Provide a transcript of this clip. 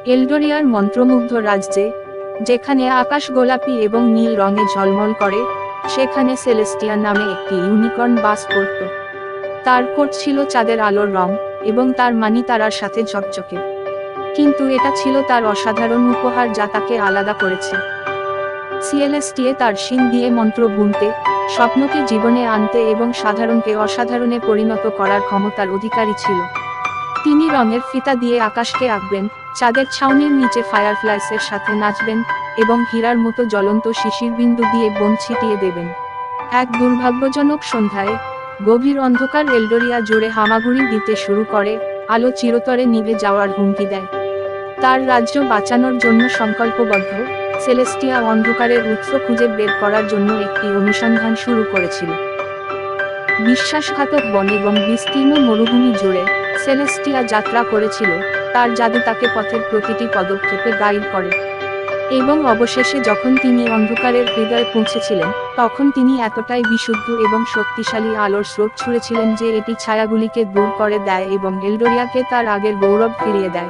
এলডোরিয়ার মন্ত্রমুগ্ধ রাজ্যে, যেখানে আকাশ গোলাপি এবং নীল রঙে ঝলমল করে, সেখানে সেলেস্টিয়া নামে একটি ইউনিকর্ন বাস করত। তার কোট ছিল চাঁদের আলোর রং, এবং তার মানি তারার সাথে ঝকঝকে। কিন্তু এটা ছিল তার অসাধারণ উপহার যা তাকে আলাদা করেছে। সেলেস্টিয়া তার শিং দিয়ে মন্ত্র বুনতে, স্বপ্নকে জীবনে আনতে এবং সাধারণকে অসাধারণে পরিণত করার ক্ষমতার অধিকারী ছিল। তিনি রঙের ফিতা দিয়ে আকাশকে আঁকবেন, চাঁদের ছাউনির নিচে ফায়ারফ্লাইসের সাথে নাচবেন, এবং হীরার মতো জ্বলন্ত শিশিরবিন্দু দিয়ে বোম ছিটিয়ে দেবেন। এক দুর্ভাগ্যজনক সন্ধ্যায়, গভীর অন্ধকার এলডোরিয়া জুড়ে হামাগুড়ি দিতে শুরু করে, আলো চিরতরে নিভে যাওয়ার হুমকি দেয়। তার রাজ্য বাঁচানোর জন্য সংকল্পবদ্ধ, সেলেস্টিয়া অন্ধকারের উৎস খুঁজে বের করার জন্য একটি অনুসন্ধান শুরু করেছিল। বিশ্বাসঘাতক বন এবং বিস্তীর্ণ মরুভূমি জুড়ে সেলেস্টিয়া যাত্রা করেছিল, তার জাদু তাকে পথের প্রতিটি পদক্ষেপে গাইড করে। এবং অবশেষে যখন তিনি অন্ধকারের হৃদয়ে পৌঁছেছিলেন, তখন তিনি এতটাই বিশুদ্ধ এবং শক্তিশালী আলোর স্রোত ছুঁড়েছিলেন যে এটি ছায়াগুলিকে দূর করে দেয় এবং এলডোরিয়াকে তার আগের গৌরব ফিরিয়ে দেয়।